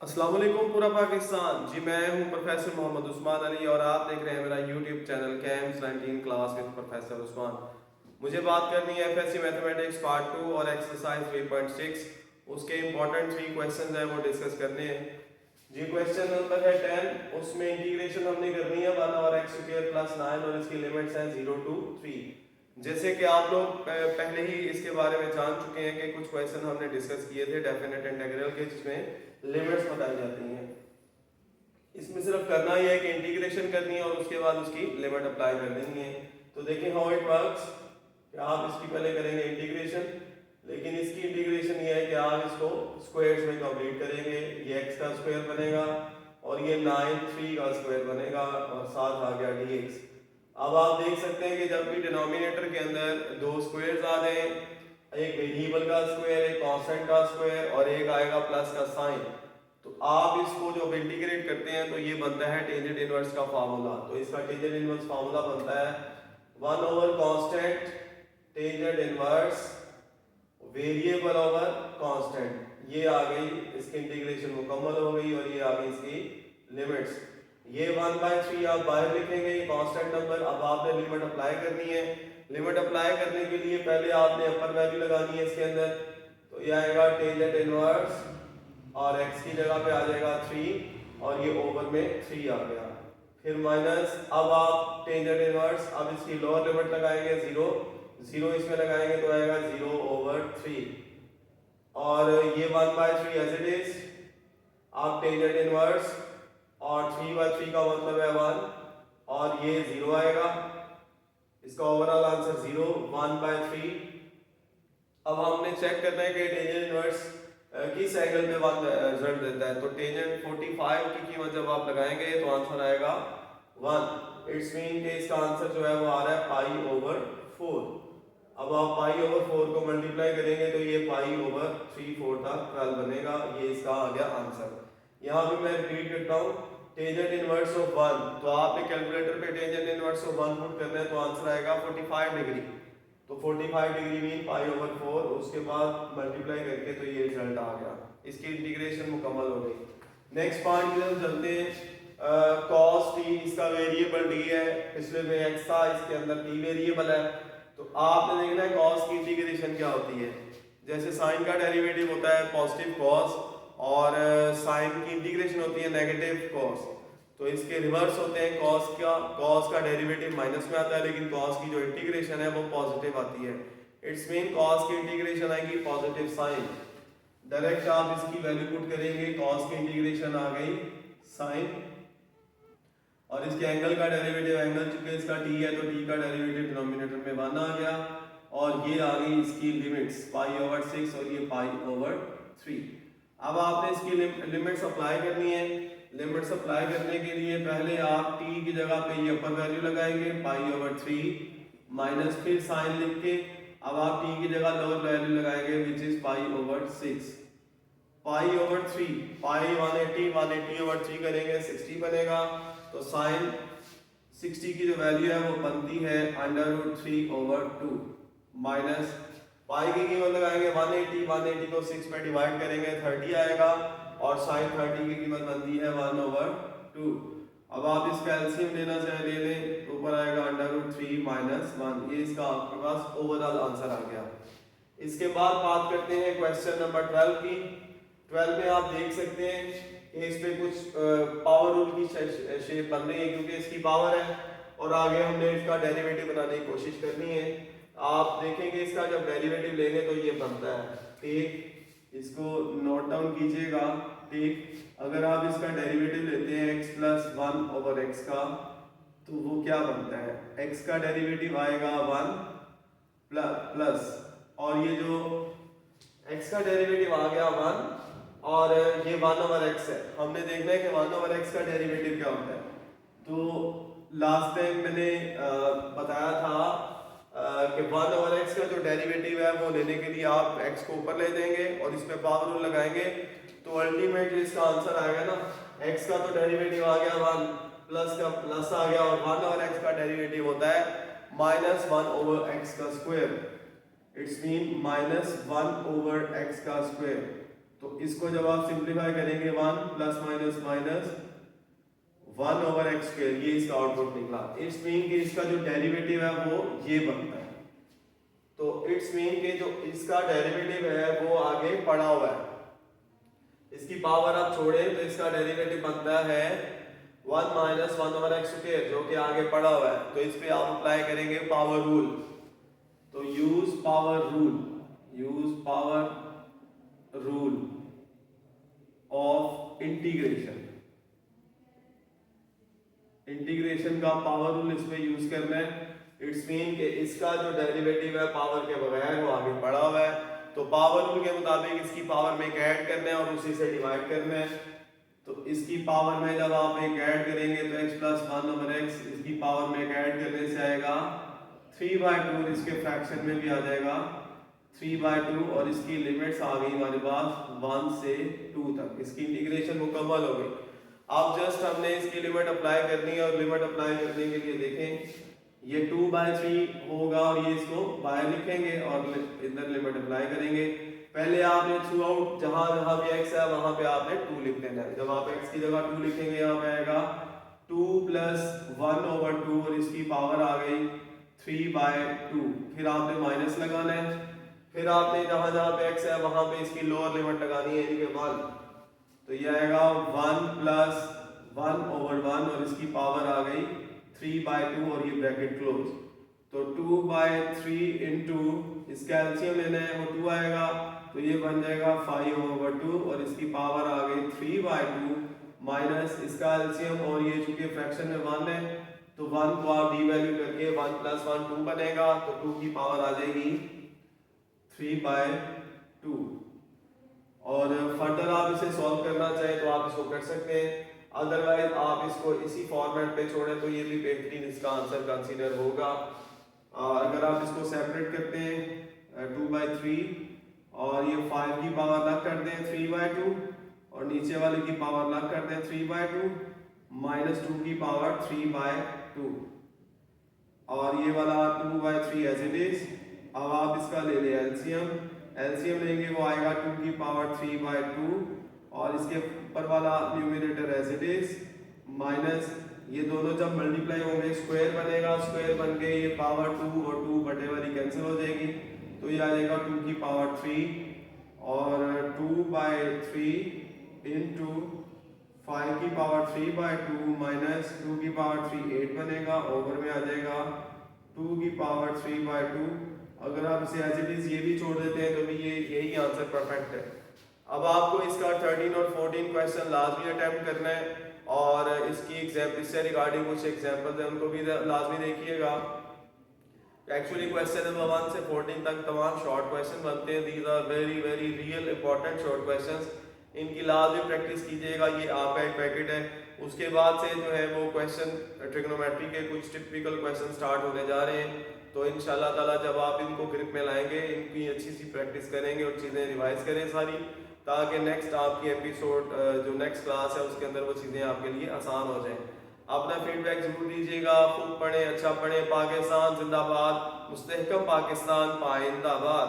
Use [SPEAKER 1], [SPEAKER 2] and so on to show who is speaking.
[SPEAKER 1] अस्सलाम वालेकुम पूरा पाकिस्तान जी। मैं हूं प्रोफेसर मोहम्मद उस्मान अली और आप देख रहे हैं मेरा YouTube channel camps 19 class with professor Usman. मुझे बात करनी है एफएससी मैथमेटिक्स पार्ट 2 और एक्सरसाइज 3.6। उसके इंपॉर्टेंट 3 क्वेश्चंस हैं वो डिस्कस करने हैं जी। क्वेश्चन नंबर है 10, उसमें इंटीग्रेशन हमने करनी है 1 और एक्स स्क्वायर प्लस 9 और इसकी लिमिट्स हैं 0 to 3। जैसे कि आप लोग पहले ही इसके बारे में जान चुके हैं कि कुछ क्वेश्चन हमने डिस्कस किए थे डेफिनेट इंटीग्रल के, जिसमें लिमिट्स बताई जाती हैं। इसमें सिर्फ करना ही है कि इंटीग्रेशन करनी है और उसके बाद उसकी लिमिट अप्लाई कर देनी है। तो देखें हाउ इट वर्क्स कि आप इसकी पहले करेंगे इंटीग्रेशन, लेकिन इसकी इंटीग्रेशन ये है कि आप इसको स्क्वायर्स में कंप्लीट करेंगे। ये x का स्क्वायर बनेगा और ये 9 3 का स्क्वायर बनेगा और साथ आ गया dx। अब आप देख सकते हैं कि जब भी डिनोमिनेटर के अंदर दो स्क्वायर्स आ जाए, एक वेरिएबल का स्क्वायर, एक कांस्टेंट का स्क्वायर और एक आएगा प्लस का साइन, तो आप इसको जब इंटीग्रेट करते हैं तो ये बनता है टेंजेंट इनवर्स का फार्मूला। तो इसका टेंजेंट इनवर्स फार्मूला बनता है 1 over constant tangent inverse variable over constant. ये आ गई इसकी इंटीग्रेशन मुकम्मल हो गई और ये आ गई इसकी लिमिट्स। ये 1/3 आप बाहर लिखेंगे, ये कांस्टेंट नंबर। अब आपने लिमिट अप्लाई करनी है। लिमिट अप्लाई करने के लिए पहले आपने अपर वैल्यू लगानी है इसके अंदर, तो ये आएगा टेंजेंट इनवर्स और x की जगह पे आ जाएगा 3 और ये ओवर में 3 आ गया। फिर माइनस, अब आप टेंजेंट इनवर्स, अब इसकी लोअर लिमिट लगाएंगे 0 0 इसमें लगाएंगे तो आएगा 0 ओवर 3 और ये 1/3 एज इट इज। आप टेंजेंट इनवर्स और 3/3 का मतलब है 1 और ये 0 आएगा। इसका ओवरऑल आंसर 0 1/3। अब हमने चेक करना है कि टेंजेंट इनवर्स किस एंगल में 1 रिजल्ट देता है। तो टेंजेंट 45 की कीमत जब आप लगाएंगे तो आंसर आएगा 1। इट्स मीन कि इसका आंसर जो है वो आ रहा है पाई ओवर 4। अब आप पाई ओवर 4 को मल्टीप्लाई करेंगे तो ये पाई ओवर 3/4 12 बनेगा। ये इसका आ गया आंसर। यहाँ भी मैं रिपीट करता हूँ, टेंजेंट इनवर्स ऑफ 1, तो आपने कैलकुलेटर पे टेंजेंट इनवर्स ऑफ 1 पुट करना है तो आंसर आएगा 45 डिग्री। तो 45 डिग्री मीन पाई ओवर 4, उसके बाद मल्टीप्लाई करके तो ये रिजल्ट आ गया। इसकी इंटीग्रेशन मुकम्मल हो गई। नेक्स्ट पॉइंट की तरफ चलते हैं। cos t, इसका वेरिएबल d है, पिछले में x था, इसके अंदर t वेरिएबल है। तो आपने देखना है cos की इंटीग्रेशन क्या होती है। जैसे साइन का डेरिवेटिव होता है पॉजिटिव cos और साइन की इंटीग्रेशन होती है नेगेटिव cos। तो इसके रिवर्स होते हैं cos का डेरिवेटिव माइनस में आता है, लेकिन cos की जो इंटीग्रेशन है वो पॉजिटिव आती है। इट्स मीन cos की इंटीग्रेशन आएगी पॉजिटिव साइन। डायरेक्ट आप इसकी वैल्यू पुट करेंगे, cos की इंटीग्रेशन आ गई साइन और इसके एंगल का डेरिवेटिव, एंगल चूंकि इसका t है तो t का डेरिवेटिव डिनोमिनेटर में 1 आ गया और ये आ गई इसकी लिमिट्स पाई ओवर 6 और ये पाई ओवर 3। अब आपने इसकी लिमिट्स अप्लाई करनी है। लिमिट्स अप्लाई करने के लिए पहले आप t की जगह पे ये अपर वैल्यू लगाएंगे पाई ओवर 3 माइनस फिर साइन लिख के अब आप t की जगह लोअर वैल्यू लगाएंगे which is pi over 6। Pi over 3 pi 180 over 3 करेंगे 60 बनेगा। तो साइन 60 की जो वैल्यू है वो बनती है √3 ओवर 2 माइनस पाई की कीमत लगाएंगे 180 को 6 पे डिवाइड करेंगे 30 आएगा और साइन 30 की कीमत बनती है 1 ओवर 2। अब आप इसका एलसीएम लेना चाहे ले लें तो ऊपर आएगा √3 माइनस 1। ये इसका आपके पास ओवरऑल आंसर आ गया। इसके बाद बात करते हैं क्वेश्चन नंबर 12 की। 12 में आप देख सकते हैं कि इस पे कुछ पावर रूल की शेप बन रही है क्योंकि इसकी पावर है और आगे हमने इसका डेरिवेटिव बनाने की कोशिश करनी है। आप देखेंगे इसका जब डेरिवेटिव लेंगे तो ये बनता है, ठीक, इसको नोट डाउन कीजिएगा। ठीक, अगर आप इसका डेरिवेटिव लेते हैं x प्लस 1 ओवर x का तो वो क्या बनता है, x का डेरिवेटिव आएगा 1 प्लस और ये जो x का डेरिवेटिव आ गया 1 और ये 1 ओवर x है। हमने देखना है कि 1 ओवर x का डेरिवेटिव क्या होता है। तो लास्ट टाइम मैंने बताया था कि 1 ओवर x का जो डेरिवेटिव है वो लेने के लिए आप x को ऊपर ले देंगे और इस पे पावर रूल लगाएंगे तो अल्टीमेटली इसका आंसर आएगा ना, x का तो डेरिवेटिव आ गया 1 प्लस का प्लस आ गया और 1 ओवर x का डेरिवेटिव होता है -1 ओवर x का square. It's mean -1 over x का स्क्वायर। तो इसको जब आप सिंप्लीफाई करेंगे 1 plus minus minus 1 over x square, ये इसका आउटपुट निकला। इट्स मीन कि इसका जो डेरिवेटिव है वो ये बनता है। तो इट्स मीन कि जो इसका डेरिवेटिव है वो आगे पड़ा हुआ है, इसकी पावर आप छोड़े तो इसका डेरिवेटिव बनता है 1 माइनस 1 ओवर एक्स स्क्वायर, जो कि आगे पड़ा हुआ है। तो इस पे आप अप्लाई करेंगे पावर रूल। तो use power rule of integration का पावर रूल इस पे यूज करना है। इट्स मीन कि इसका जो डेरिवेटिव है पावर के बगैर वो आगे पड़ा हुआ है, तो पावर रूल के मुताबिक इसकी पावर में एक ऐड करना है और उसी से डिवाइड करना है। तो इसकी पावर में जब आप एक ऐड करेंगे तो x प्लस 1 ओवर x, इसकी पावर में एक ऐड करने से आएगा 3/2, इसके फ्रैक्शन में भी आ जाएगा 3/2, और इसकी लिमिट्स आ गई हमारे पास 1 से 2 तक। इसकी इंटीग्रेशन मुकम्मल हो गई। अब जस्ट हमने इसकी लिमिट अप्लाई करनी है, और लिमिट अप्लाई करने के लिए देखें ये 2/3 होगा और ये इसको बाहर लिखेंगे और इधर लिमिट अप्लाई करेंगे। पहले आपने थ्रू आउट जहां जहां भी x है वहां पे आपने 2 लिख देना है। जब आप x की जगह 2 लिखेंगे यहाँ पे आएगा 2 प्लस 1 ओवर 2, और इसकी पावर आ गई 3/2। फिर आपने माइनस लगाना है, फिर आपने जहां जहां पे x है वहां पे इसकी लोअर लिमिट लगानी है, यानी कि 1। तो ये आएगा 1 प्लस 1 ओवर 1, और इसकी पावर आ गई 3/2, और ये ब्रैकेट क्लोज। तो 2/3 इंटू इसका एलसीएम लेना है, वो 2 आएगा, तो ये बन जाएगा 5/2, और इसकी पावर आ गई 3/2 माइनस इसका एलसीएम, और ये चूंकि फ्रैक्शन में 1 है तो 1 को आप डी वैल्यू करके 1 प्लस 1 2 बनेगा, तो 2 की पावर आ जाएगी 3/2। और फर्दर आप इसे सॉल्व करना चाहें तो आप इसको कर सकते हैं, अदरवाइज आप इसको इसी फॉर्मेट पे छोड़ें तो ये भी बेहतरीन इसका आंसर कंसीडर होगा। अगर आप इसको सेपरेट करते हैं 2/3 और ये 5 की पावर अलग कर दें 3/2, और नीचे वाले की पावर अलग कर दें 3/2 माइनस 2 की पावर 3/2, और ये वाला 2/3 एज इट इज। अब आप इसका ले लें एलसीएम लेंगे, वो आएगा 2 की पावर 3/2, और इसके ऊपर वाला numerator as it is minus ये दोनों जब मल्टीप्लाई होंगे स्क्वायर बनेगा, स्क्वायर बन के ये पावर 2 और 2 बटे वाली कैंसिल हो जाएगी, तो ये आ जाएगा 2 की पावर 3, और 2/3 इंटू 5 की पावर 3/2 माइनस 2 की पावर 3 8 बनेगा, ओवर में आ जाएगा 2 की पावर 3/2। अगर आप इसे एज इट इज ये भी छोड़ देते हैं तो भी ये यही आंसर परफेक्ट है। अब आपको इसका 13 और 14 क्वेश्चन लाजमी अटेम्प्ट करना है, और इससे रिगार्डिंग कुछ एग्जांपल्स हैं उनको भी लाजमी देखिएगा। एक्चुअली क्वेश्चन नंबर 1 से 14 तक तमाम शॉर्ट क्वेश्चन बनते हैं। These are very very real important short questions, इनकी लाजमी प्रैक्टिस कीजिएगा। ये आपका एक पैकेट है, उसके बाद से जो है वो क्वेश्चन ट्रिग्नोमेट्री के कुछ टिपिकल क्वेश्चन स्टार्ट होने जा रहे हैं। तो इंशाल्लाह ताला जब आप इनको ग्रिप में लाएंगे, इनकी अच्छी सी प्रैक्टिस करेंगे और चीज़ें रिवाइज करें सारी, ताकि नेक्स्ट आपकी एपिसोड जो नेक्स्ट क्लास है उसके अंदर वो चीज़ें आपके लिए आसान हो जाएं। अपना फीडबैक जरूर दीजिएगा। खूब पढ़ें, अच्छा पढ़ें। पाकिस्तान जिंदाबाद, मुस्तहकम पाकिस्तान पाइंदाबाद।